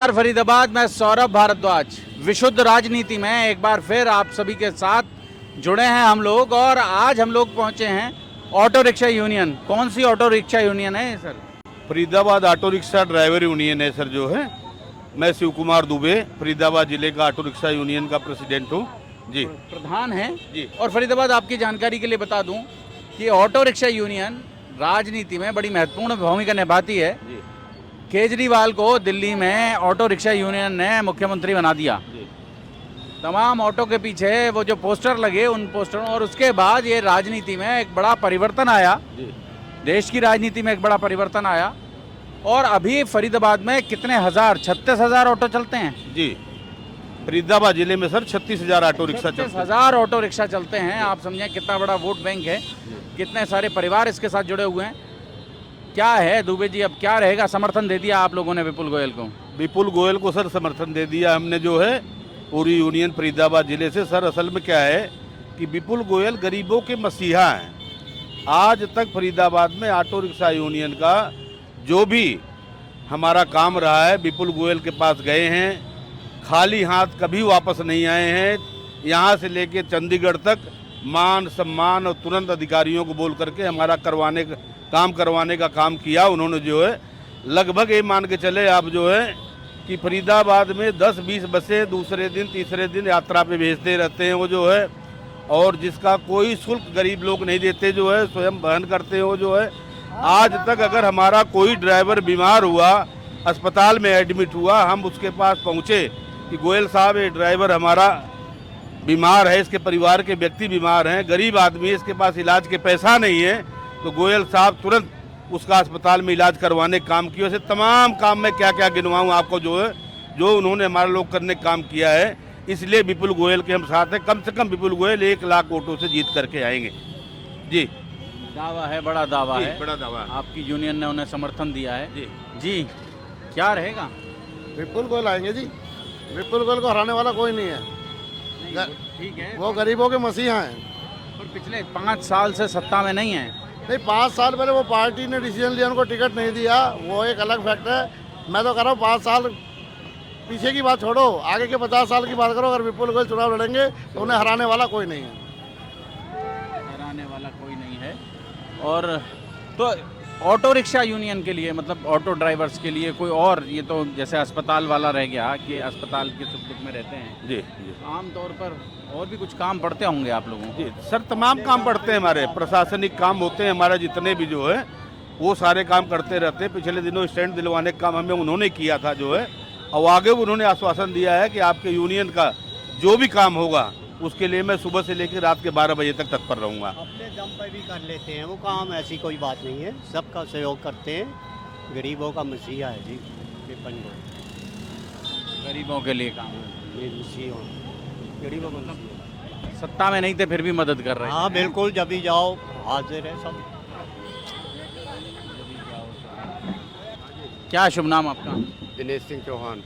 फरीदाबाद में सौरभ भारद्वाज विशुद्ध राजनीति में एक बार फिर आप सभी के साथ जुड़े हैं हम लोग। और आज हम लोग पहुंचे हैं ऑटो रिक्शा यूनियन। कौन सी ऑटो रिक्शा यूनियन है sir? Faridabad auto rickshaw driver union है सर। जो है मैं शिव कुमार दुबे फरीदाबाद जिले का ऑटो रिक्शा यूनियन का प्रेसिडेंट हूँ जी, प्रधान है जी। और फरीदाबाद आपकी जानकारी के लिए बता दूं कि ऑटो रिक्शा यूनियन राजनीति में बड़ी महत्वपूर्ण भूमिका निभाती है। जी केजरीवाल को दिल्ली में ऑटो रिक्शा यूनियन ने मुख्यमंत्री बना दिया। जी तमाम ऑटो के पीछे वो जो पोस्टर लगे उन पोस्टरों, और उसके बाद ये राजनीति में एक बड़ा परिवर्तन आया। जी देश की राजनीति में एक बड़ा परिवर्तन आया। और अभी फरीदाबाद में कितने हजार, 36,000 ऑटो चलते हैं जी। फरीदाबाद जिले में सर 36,000 ऑटो रिक्शा चलते हैं। 36,000 ऑटो रिक्शा चलते हैं। आप समझें कितना बड़ा वोट बैंक है, कितने सारे परिवार इसके साथ जुड़े हुए हैं। क्या है दुबे जी, अब क्या रहेगा? समर्थन दे दिया आप लोगों ने विपुल गोयल को? विपुल गोयल को सर समर्थन दे दिया हमने जो है पूरी यूनियन फरीदाबाद जिले से। सर असल में क्या है कि विपुल गोयल गरीबों के मसीहा हैं। आज तक फरीदाबाद में ऑटो रिक्शा यूनियन का जो भी हमारा काम रहा है विपुल गोयल के पास गए हैं, खाली हाथ कभी वापस नहीं आए हैं। यहाँ से लेके चंडीगढ़ तक मान सम्मान और तुरंत अधिकारियों को बोल करके हमारा काम करवाने का काम किया उन्होंने। जो है लगभग ये मान के चले आप जो है कि फरीदाबाद में 10-20 बसें दूसरे दिन तीसरे दिन यात्रा पे भेजते रहते हैं वो जो है, और जिसका कोई शुल्क गरीब लोग नहीं देते, जो है स्वयं वहन करते हो जो है। आज तक अगर हमारा कोई ड्राइवर बीमार हुआ, अस्पताल में एडमिट हुआ, हम उसके पास पहुँचे कि गोयल साहब ये ड्राइवर हमारा बीमार है, इसके परिवार के व्यक्ति बीमार हैं, गरीब आदमी है, इसके पास इलाज के पैसा नहीं है, तो गोयल साहब तुरंत उसका अस्पताल में इलाज करवाने का काम किया। ऐसे तमाम काम में क्या क्या गिनवाऊँ आपको जो है, जो उन्होंने हमारे लोग करने का काम किया है। इसलिए विपुल गोयल के हम साथ हैं। कम से कम विपुल गोयल 1 लाख वोटों से जीत करके आएंगे जी। दावा है, बड़ा दावा है, बड़ा दावा। आपकी यूनियन ने उन्हें समर्थन दिया है जी जी। क्या रहेगा? विपुल गोयल आएंगे जी। विपुल गोयल को हराने वाला कोई नहीं है। ठीक है, वो गरीबों के मसीहा हैं। पर पिछले 5 साल से सत्ता में नहीं है। नहीं, 5 साल पहले वो पार्टी ने डिसीजन लिया, उनको टिकट नहीं दिया, वो एक अलग फैक्ट है। मैं तो कह रहा हूँ 5 साल पीछे की बात छोड़ो, आगे के 50 साल की बात करो। अगर विपुल गोयल चुनाव लड़ेंगे तो उन्हें हराने वाला कोई नहीं है। हराने वाला कोई नहीं है। और तो ऑटो रिक्शा यूनियन के लिए, मतलब ऑटो ड्राइवर्स के लिए कोई और, ये तो जैसे अस्पताल वाला रह गया कि अस्पताल के सुख दुख में रहते हैं जी आमतौर पर, और भी कुछ काम पड़ते होंगे आप लोगों को? जी सर, तमाम काम पड़ते हैं हमारे, प्रशासनिक काम होते हैं हमारे जितने भी जो है वो सारे काम करते रहते हैं। पिछले दिनों स्टैंड दिलवाने का काम हमें उन्होंने किया था जो है, और आगे उन्होंने आश्वासन दिया है कि आपके यूनियन का जो भी काम होगा उसके लिए मैं सुबह से लेकर रात के 12 बजे तक तत्पर रहूँगा। अपने दम पे भी कर लेते हैं वो काम, ऐसी कोई बात नहीं है। सबका सहयोग करते हैं। गरीबों का मसीहा है जी विपिन गोयल। गरीबों के लिए काम, ये मसीहा गरीबों का मसीहा। सत्ता में नहीं थे फिर भी मदद कर रहे हैं। हाँ बिल्कुल, जब भी जाओ हाजिर है सब। क्या शुभ नाम आपका? दिनेश सिंह चौहान।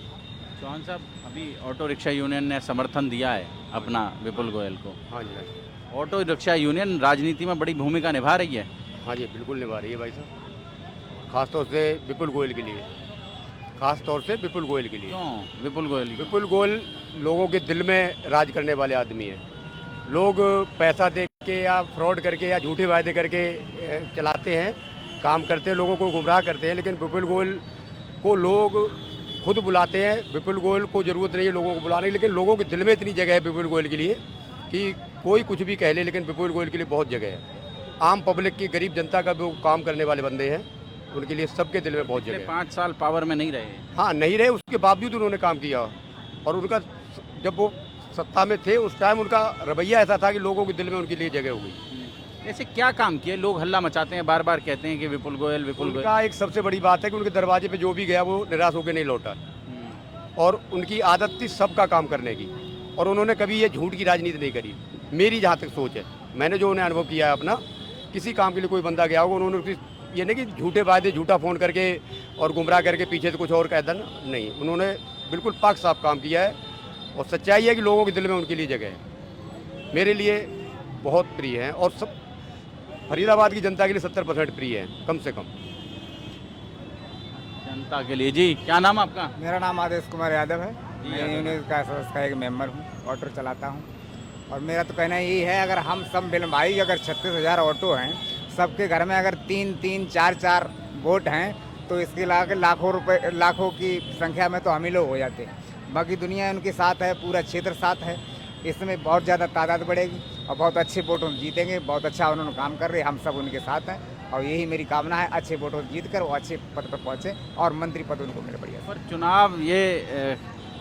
चौहान साहब, अभी ऑटो रिक्शा यूनियन ने समर्थन दिया है अपना विपुल गोयल को। हाँ जी, ऑटो रिक्शा यूनियन राजनीति में बड़ी भूमिका निभा रही है। हाँ जी, बिल्कुल निभा रही है भाई साहब। खास तौर से विपुल गोयल के लिए, खास तौर से विपुल गोयल के लिए। क्यों विपुल गोयल? विपुल गोयल लोगों के दिल में राज करने वाले आदमी हैं। लोग पैसा दे के या फ्रॉड करके या झूठे वायदे करके चलाते हैं, काम करते हैं, लोगों को गुमराह करते हैं, लेकिन विपुल गोयल को लोग खुद बुलाते हैं। विपुल गोयल को ज़रूरत नहीं है लोगों को बुलाने की, लेकिन लोगों के दिल में इतनी जगह है विपुल गोयल के लिए कि कोई कुछ भी कह ले, लेकिन विपुल गोयल के लिए बहुत जगह है। आम पब्लिक की, गरीब जनता का भी काम करने वाले बंदे हैं, उनके लिए सबके दिल में बहुत जगह है। 5 साल पावर में नहीं रहे। हाँ नहीं रहे, उसके बावजूद उन्होंने काम किया। और उनका जब वो सत्ता में थे उस टाइम उनका रवैया ऐसा था कि लोगों के दिल में उनके लिए जगह हो गई। ऐसे क्या काम किए? लोग हल्ला मचाते हैं, बार बार कहते हैं कि विपुल गोयल विपुल गोयल। उनका एक सबसे बड़ी बात है कि उनके दरवाजे पे जो भी गया वो निराश होकर नहीं लौटा, और उनकी आदत थी सबका काम करने की, और उन्होंने कभी ये झूठ की राजनीति नहीं करी। मेरी जहाँ तक सोच है, मैंने जो उन्हें अनुभव किया है अपना, किसी काम के लिए कोई बंदा गया होगा, उन्होंने ये नहीं कि झूठे वायदे, झूठा फ़ोन करके और गुमराह करके पीछे से कुछ और कह देना, नहीं, उन्होंने बिल्कुल पाक साफ काम किया है। और सच्चाई है कि लोगों के दिल में उनके लिए जगह है। मेरे लिए बहुत प्रिय है, और सब फरीदाबाद की जनता के लिए 70% प्रिय है कम से कम। जनता के लिए। जी, क्या नाम आपका? मेरा नाम आदेश कुमार यादव है। जी, मैं यादव। यूनियन का सदस्य का एक मेंबर हूँ, ऑटो चलाता हूँ। और मेरा तो कहना यही है, अगर हम सब मिल भाई अगर 36,000 ऑटो हैं, सबके घर में अगर 3-3, 4-4 वोट हैं, तो इसके लाके लाखों की संख्या में तो हम ही लोग हो जाते हैं। बाकी दुनिया उनके साथ है, पूरा क्षेत्र साथ है। इसमें बहुत ज़्यादा तादाद बढ़ेगी और बहुत अच्छे वोटों से जीतेंगे। बहुत अच्छा उन्होंने काम कर रहे हैं, हम सब उनके साथ हैं और यही मेरी कामना है, अच्छे वोटों से जीत कर वो अच्छे पद पर पहुँचे और मंत्री पद उनको मिले बढ़िया। पर चुनाव ये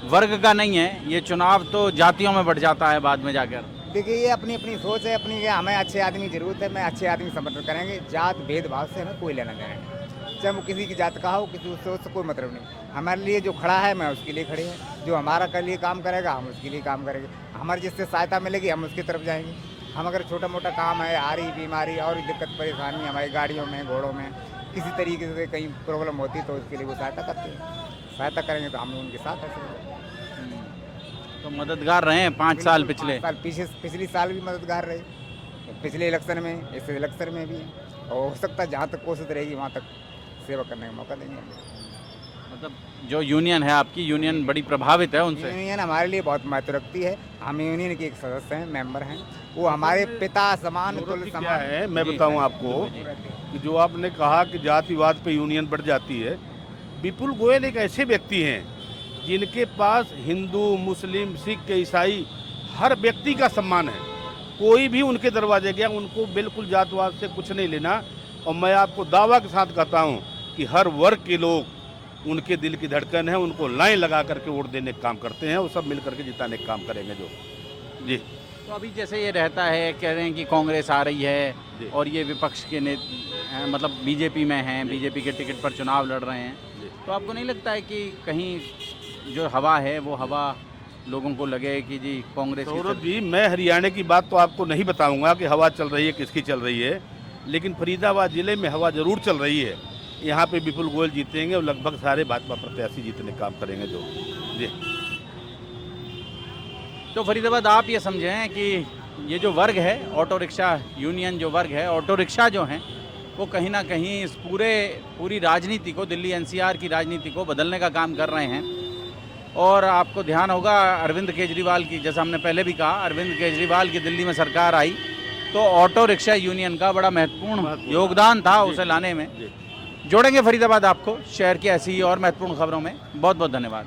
वर्ग का नहीं है, ये चुनाव तो जातियों में बढ़ जाता है बाद में जाकर। देखिए, ये अपनी अपनी सोच है अपनी, हमें अच्छे आदमी की जरूरत है, मैं अच्छे आदमी समर्थन करेंगे। जात भेदभाव से हमें कोई लेना देना नहीं, चाहे वो किसी की जात का हो, किसी सोच से कोई मतलब नहीं। हमारे लिए जो खड़ा है मैं उसके लिए खड़े हैं, जो हमारा के लिए काम करेगा हम उसके लिए काम करेंगे। हमारी जिससे सहायता मिलेगी हम उसकी तरफ जाएंगे। हम अगर छोटा मोटा काम है, आ रही बीमारी और दिक्कत परेशानी हमारी गाड़ियों में, घोड़ों में किसी तरीके से कहीं प्रॉब्लम होती है तो उसके लिए वो सहायता करते हैं। सहायता करेंगे तो हम उनके साथ हैं। तो मददगार रहे हैं 5 साल पिछले। 5 साल पिछली साल भी मददगार रहे, पिछले इलेक्शन में, इस इलेक्शन में भी, और हो सकता है जहाँ तक कोशिश रहेगी वहाँ तक सेवा करने का मौका देंगे। मतलब जो यूनियन है आपकी, यूनियन बड़ी प्रभावित है उनसे। यूनियन हमारे लिए बहुत महत्व रखती है। हम यूनियन के एक सदस्य हैं, मेंबर हैं। वो हमारे पिता समान, तुल्य क्या समान है, मैं बताऊं आपको कि जो आपने कहा कि जातिवाद पे यूनियन बढ़ जाती है, विपुल गोयल एक ऐसे व्यक्ति हैं जिनके पास हिंदू, मुस्लिम, सिख, ईसाई हर व्यक्ति का सम्मान है। कोई भी उनके दरवाजे गया, उनको बिल्कुल जातवाद से कुछ नहीं लेना। और मैं आपको दावा के साथ कहता हूं कि हर वर्ग के लोग उनके दिल की धड़कन है, उनको लाइन लगा करके वोट देने का काम करते हैं। वो सब मिल करके जिताने का काम करेंगे जो। जी, तो अभी जैसे ये रहता है, कह रहे हैं कि कांग्रेस आ रही है जी। और ये विपक्ष के मतलब बीजेपी में हैं, बीजेपी के टिकट पर चुनाव लड़ रहे हैं, तो आपको नहीं लगता है कि कहीं जो हवा है वो हवा लोगों को लगे कि जी कांग्रेस की सौरभ जी, मैं हरियाणा की बात तो आपको नहीं बताऊंगा कि हवा चल रही है किसकी चल रही है, लेकिन फरीदाबाद जिले में हवा जरूर चल रही है। यहाँ पे विपुल गोयल जीतेंगे और लगभग सारे भाजपा प्रत्याशी जीतने का काम करेंगे जो। जी, तो फरीदाबाद आप ये समझें कि ये जो वर्ग है, ऑटो रिक्शा यूनियन जो वर्ग है, ऑटो रिक्शा जो हैं, वो कहीं ना कहीं इस पूरी राजनीति को, दिल्ली एनसीआर की राजनीति को बदलने का काम कर रहे हैं। और आपको ध्यान होगा अरविंद केजरीवाल की, जैसा हमने पहले भी कहा, अरविंद केजरीवाल की दिल्ली में सरकार आई तो ऑटो रिक्शा यूनियन का बड़ा महत्वपूर्ण योगदान था उसे लाने में। जोड़ेंगे फरीदाबाद आपको शहर की ऐसी ही और महत्वपूर्ण खबरों में। बहुत बहुत धन्यवाद।